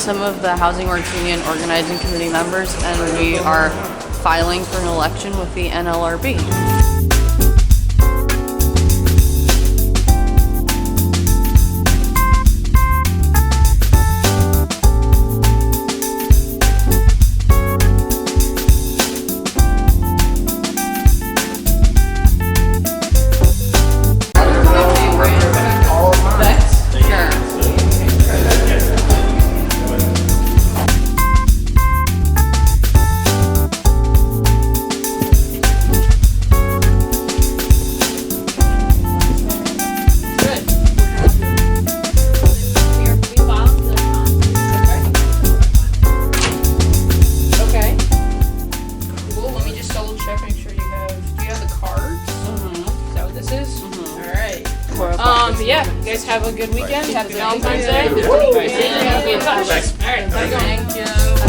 some of the Housing Works Union organizing committee members, and we are filing for an election with the NLRB. Yeah, you guys have a good weekend. Happy Valentine's Day. Be in touch. All right, Thank you.